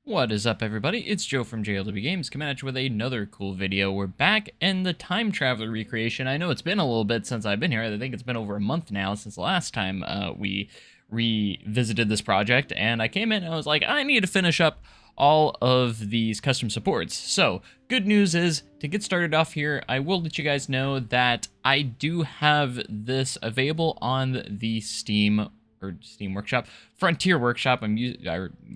What is up, everybody? It's Joe from JLW Games coming at you with another cool video. We're back in the Time Traveler recreation. I know it's been a little bit since I've been here. I think it's been over a month now since the last time we revisited this project, and I came in and I was like, I need to finish up all of these custom supports. So, good news is, to get started off here, I will let you guys know that I do have this available on the Steam Workshop, Frontier Workshop. I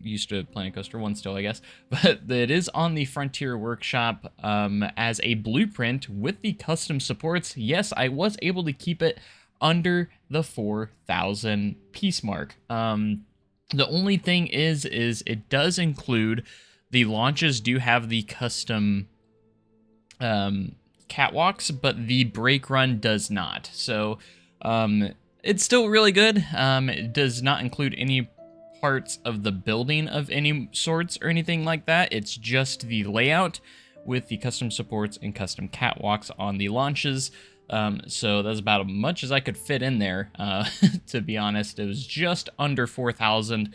used to Planet Coaster 1 still, I guess, but it is on the Frontier Workshop as a blueprint with the custom supports. Yes, I was able to keep it under the 4,000 piece mark. The only thing is it does include the launches do have the custom catwalks, but the brake run does not. So it's still really good. It does not include any parts of the building of any sorts or anything like that. It's just the layout with the custom supports and custom catwalks on the launches. So that's about as much as I could fit in there, to be honest. It was just under 4,000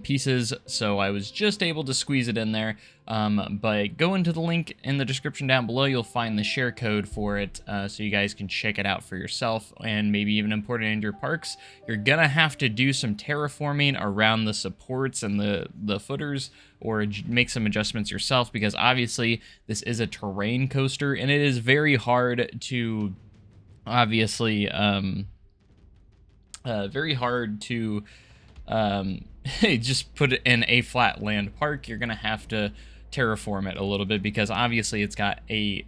pieces, so I was just able to squeeze it in there. But go into the link in the description down below. You'll find the share code for it, so you guys can check it out for yourself and maybe even import it into your parks. You're gonna have to do some terraforming around the supports and the footers, or make some adjustments yourself, because obviously this is a terrain coaster and it is very hard to obviously just put it in a flat land park. You're gonna have to terraform it a little bit, because obviously it's got a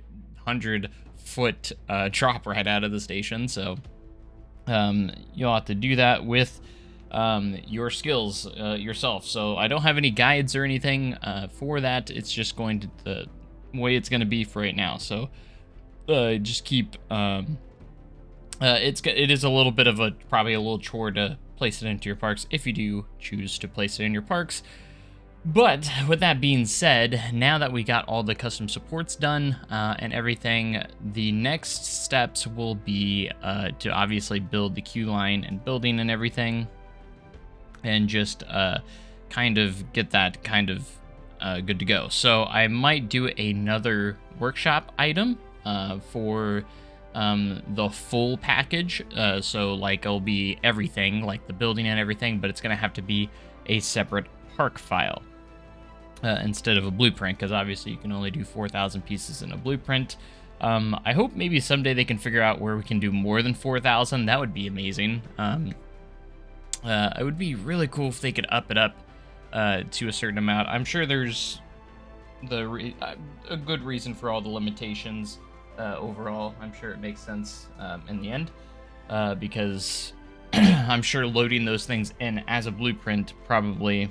100-foot drop right out of the station, so you'll have to do that with your skills yourself. So I don't have any guides or anything for that. It's just going to the way it's going to be for right now. So just keep it is a little bit of probably a little chore to place it into your parks if you do choose to place it in your parks. But with that being said, now that we got all the custom supports done and everything, the next steps will be to obviously build the queue line and building and everything, and just kind of get that kind of good to go. So I might do another workshop item for the full package. So like it'll be everything, like the building and everything, but it's gonna have to be a separate park file instead of a blueprint, because obviously you can only do 4,000 pieces in a blueprint. I hope maybe someday they can figure out where we can do more than 4,000. That would be amazing. It would be really cool if they could up it up to a certain amount. I'm sure there's a good reason for all the limitations overall. I'm sure it makes sense in the end, because I'm sure loading those things in as a blueprint probably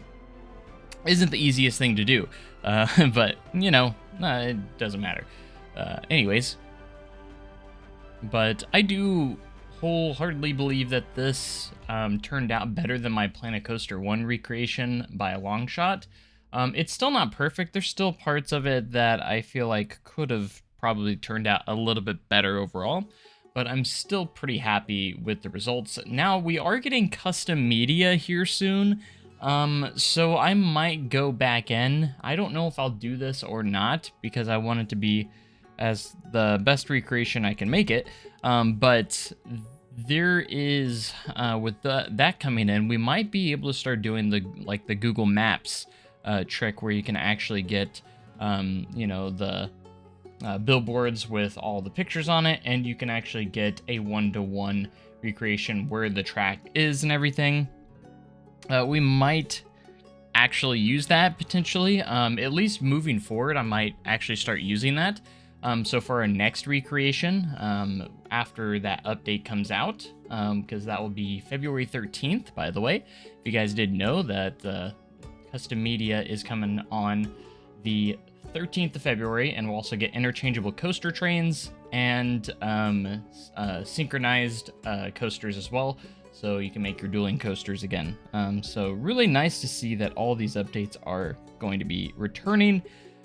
isn't the easiest thing to do, but you know, it doesn't matter. Anyways, but I do wholeheartedly believe that this turned out better than my Planet Coaster 1 recreation by a long shot. It's still not perfect. There's still parts of it that I feel like could have probably turned out a little bit better overall, but I'm still pretty happy with the results. Now, we are getting custom media here soon, so I might go back in. I don't know if I'll do this or not, because I want it to be as the best recreation I can make it, but there is, with that coming in, we might be able to start doing the Google Maps trick, where you can actually get, you know, the billboards with all the pictures on it, and you can actually get a one-to-one recreation where the track is and everything. We might actually use that potentially, at least moving forward. I might actually start using that. So for our next recreation, after that update comes out, because that will be February 13th, by the way. If you guys didn't know that the custom media is coming on the 13th of February, and we'll also get interchangeable coaster trains and synchronized coasters as well, so you can make your dueling coasters again. So really nice to see that all these updates are going to be returning,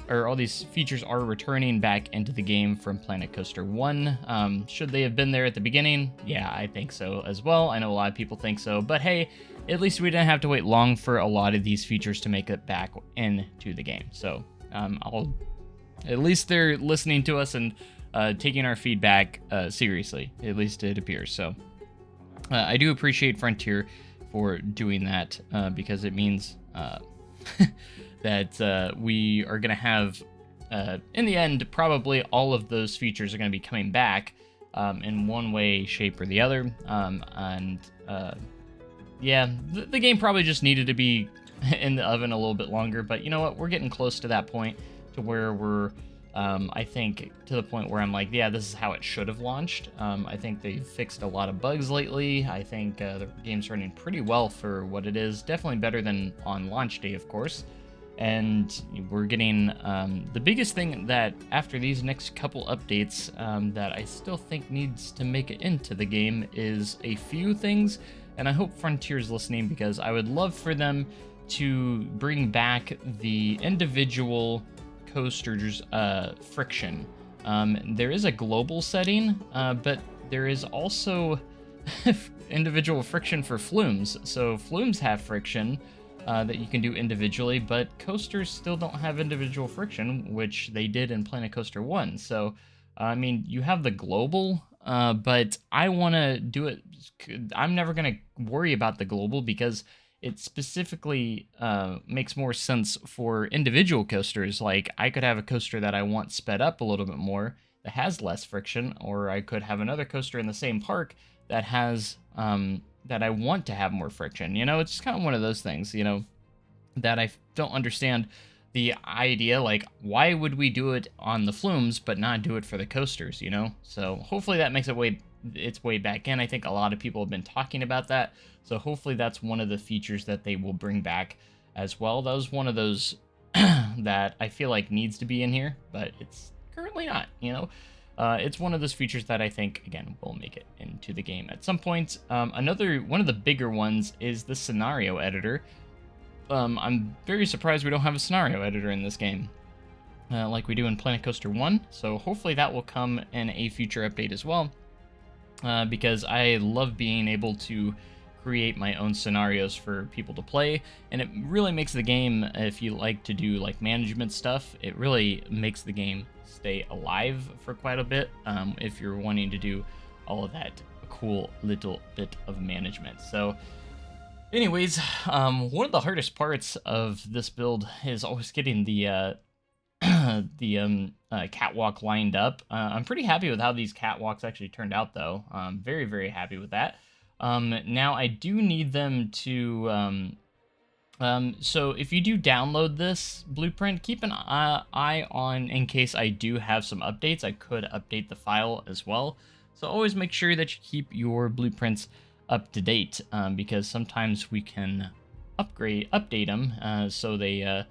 or all these features are returning back into the game from Planet Coaster 1. Should they have been there at the beginning? Yeah, I think so as well. I know a lot of people think so, but hey, at least we didn't have to wait long for a lot of these features to make it back into the game. So at least they're listening to us and taking our feedback seriously. At least it appears. So I do appreciate Frontier for doing that because it means that we are going to have, in the end, probably all of those features are going to be coming back in one way, shape, or the other. Yeah, the game probably just needed to be in the oven a little bit longer, but you know what? We're getting close to that point to where we're, I think, to the point where I'm like, yeah, this is how it should have launched. I think they've fixed a lot of bugs lately. I think the game's running pretty well for what it is. Definitely better than on launch day, of course. And we're getting the biggest thing that after these next couple updates that I still think needs to make it into the game is a few things. And I hope Frontier's listening, because I would love for them to bring back the individual coasters friction. There is a global setting, but there is also individual friction for flumes. So flumes have friction that you can do individually, but coasters still don't have individual friction, which they did in Planet Coaster 1. So, I mean, you have the global, but I want to do it. I'm never going to worry about the global because it specifically makes more sense for individual coasters. Like, I could have a coaster that I want sped up a little bit more that has less friction, or I could have another coaster in the same park that has that I want to have more friction. You know, it's just kind of one of those things, you know, that I don't understand the idea. Like, why would we do it on the flumes but not do it for the coasters, you know? So hopefully that makes its way back in. I think a lot of people have been talking about that. So hopefully that's one of the features that they will bring back as well. That was one of those that I feel like needs to be in here, but it's currently not, you know? It's one of those features that I think, again, will make it into the game at some point. Another one of the bigger ones is the scenario editor. I'm very surprised we don't have a scenario editor in this game, like we do in Planet Coaster 1. So hopefully that will come in a future update as well, because I love being able to create my own scenarios for people to play, and it really makes the game, if you like to do like management stuff, it really makes the game stay alive for quite a bit, if you're wanting to do all of that cool little bit of management. So anyways, one of the hardest parts of this build is always getting the catwalk lined up. I'm pretty happy with how these catwalks actually turned out, though. I'm very, very happy with that. Now I do need them to, so if you do download this blueprint, keep an eye on, in case I do have some updates, I could update the file as well. So always make sure that you keep your blueprints up to date, because sometimes we can update them, so they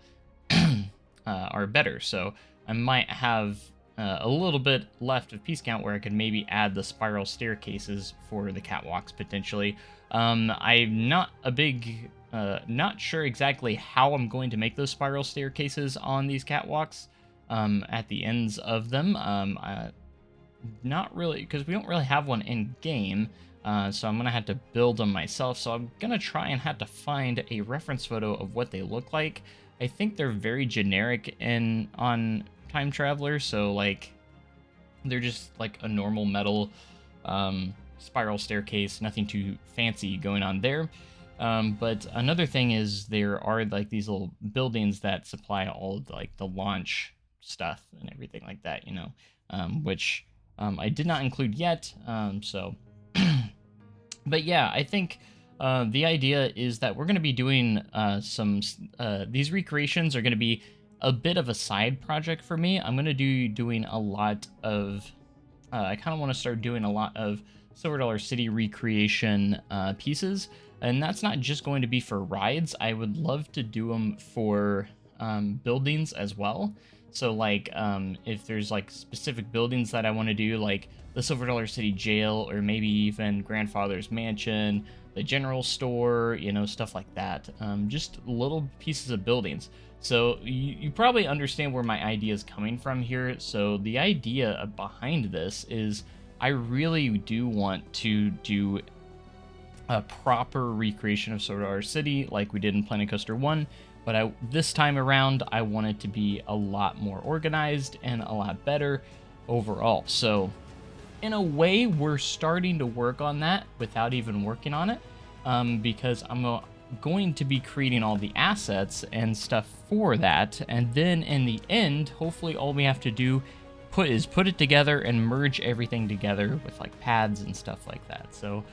are better. So I might have a little bit left of piece count where I could maybe add the spiral staircases for the catwalks potentially. I'm not a big, not sure exactly how I'm going to make those spiral staircases on these catwalks at the ends of them. Not really, because we don't really have one in game. So I'm going to have to build them myself. So I'm going to try and have to find a reference photo of what they look like. I think they're very generic on Time Traveler, so like they're just like a normal metal spiral staircase, nothing too fancy going on there. But another thing is there are like these little buildings that supply all of like the launch stuff and everything like that, you know, which I did not include yet. So, but yeah, I think the idea is that we're going to be doing these recreations are going to be a bit of a side project for me. I'm going to be doing a lot of, I kind of want to start doing a lot of Silver Dollar City recreation pieces. And that's not just going to be for rides. I would love to do them for buildings as well. So like if there's like specific buildings that I want to do, like the Silver Dollar City Jail, or maybe even Grandfather's Mansion, the general store, you know, stuff like that. Just little pieces of buildings. So you probably understand where my idea is coming from here. So the idea behind this is I really do want to do a proper recreation of Sword Art City like we did in Planet Coaster 1, but this time around I want it to be a lot more organized and a lot better overall. So in a way, we're starting to work on that without even working on it, because I'm going to be creating all the assets and stuff for that, and then in the end, hopefully all we have to do is put it together and merge everything together with like pads and stuff like that. So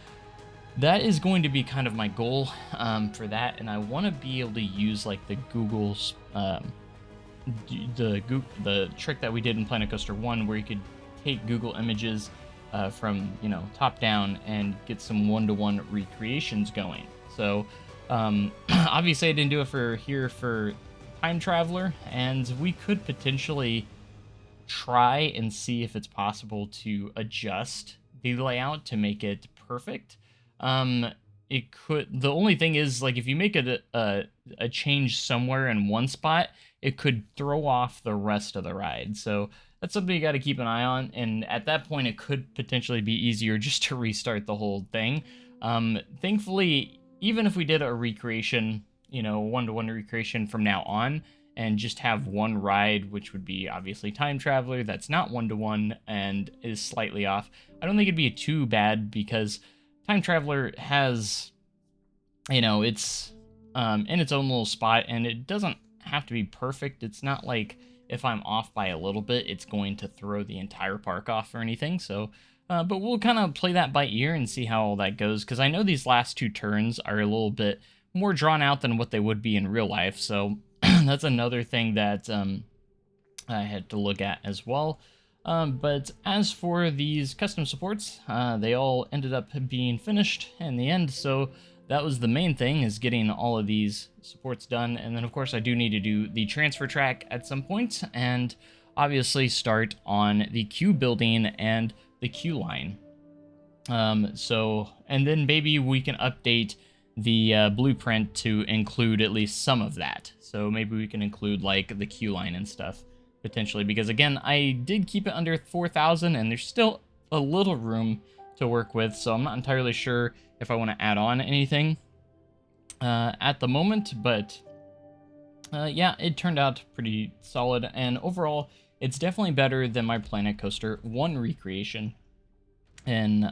that is going to be kind of my goal for that, and I want to be able to use like the Google's the trick that we did in Planet Coaster 1, where you could take Google images from, you know, top down and get some one-to-one recreations going. So obviously I didn't do it for Time Traveler, and we could potentially try and see if it's possible to adjust the layout to make it perfect. It could. The only thing is, like, if you make a change somewhere in one spot, it could throw off the rest of the ride. So that's something you got to keep an eye on. And at that point, it could potentially be easier just to restart the whole thing. Thankfully, even if we did a recreation, you know, one-to-one recreation from now on, and just have one ride, which would be obviously Time Traveler, that's not one-to-one and is slightly off, I don't think it'd be too bad, because Time Traveler has, you know, it's in its own little spot, and it doesn't have to be perfect. It's not like if I'm off by a little bit, it's going to throw the entire park off or anything. So, but we'll kind of play that by ear and see how all that goes, because I know these last two turns are a little bit more drawn out than what they would be in real life. So that's another thing that I had to look at as well. But as for these custom supports, they all ended up being finished in the end, so that was the main thing, is getting all of these supports done. And then of course I do need to do the transfer track at some point, and obviously start on the queue building and the queue line. And then maybe we can update the blueprint to include at least some of that. So maybe we can include like the queue line and stuff, potentially, because again, I did keep it under 4,000 and there's still a little room to work with, so I'm not entirely sure if I want to add on anything at the moment, but yeah, it turned out pretty solid, and overall it's definitely better than my Planet Coaster 1 recreation and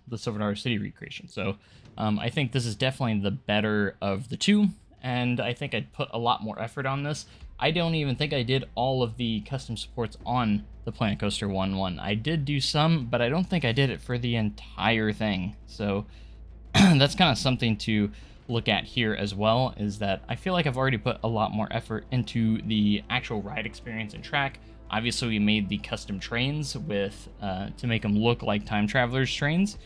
the Silver Dollar City recreation. So I think this is definitely the better of the two, and I think I'd put a lot more effort on this. I don't even think I did all of the custom supports on the Planet Coaster 1 one. I did do some, but I don't think I did it for the entire thing. So that's kind of something to look at here as well, is that I feel like I've already put a lot more effort into the actual ride experience and track. Obviously, we made the custom trains with to make them look like Time Traveler's trains,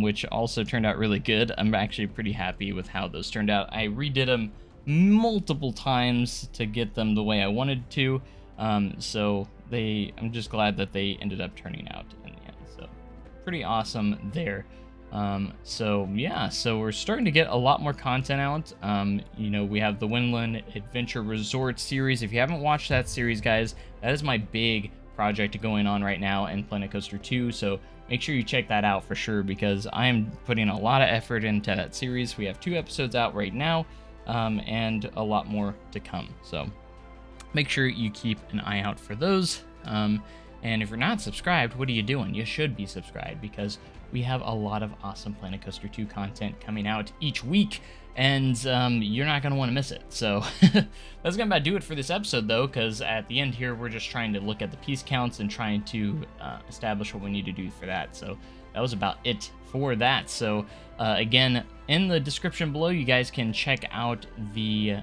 which also turned out really good. I'm actually pretty happy with how those turned out. I redid them multiple times to get them the way I wanted to, so I'm just glad that they ended up turning out in the end. So pretty awesome there. So yeah, so we're starting to get a lot more content out. You know, we have the Windland Adventure Resort series. If you haven't watched that series, guys, that is my big project going on right now in Planet Coaster 2, so make sure you check that out for sure, because I am putting a lot of effort into that series. We have 2 episodes out right now, and a lot more to come, so make sure you keep an eye out for those. And if you're not subscribed, what are you doing? You should be subscribed, because we have a lot of awesome Planet Coaster 2 content coming out each week, and you're not going to want to miss it. So that's going to about do it for this episode, though, because at the end here, we're just trying to look at the piece counts and trying to establish what we need to do for that. So that was about it for that. So again, in the description below, you guys can check out the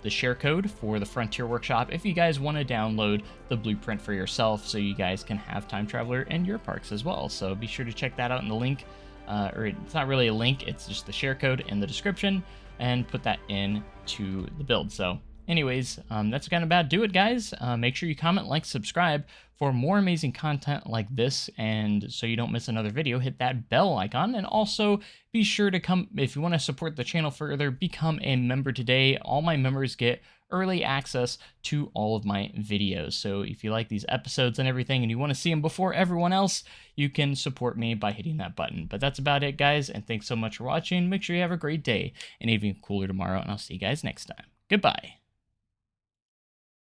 share code for the Frontier Workshop if you guys want to download the blueprint for yourself, so you guys can have Time Traveler in your parks as well. So be sure to check that out in the link, or it's not really a link, it's just the share code in the description, and put that in to the build. So Anyways, that's gonna about do it, guys. Make sure you comment, like, subscribe for more amazing content like this, and so you don't miss another video, hit that bell icon, and also be sure to come, if you want to support the channel further, become a member today. All my members get early access to all of my videos. So if you like these episodes and everything and you want to see them before everyone else, you can support me by hitting that button. But that's about it, guys, and thanks so much for watching. Make sure you have a great day and even cooler tomorrow, and I'll see you guys next time. Goodbye.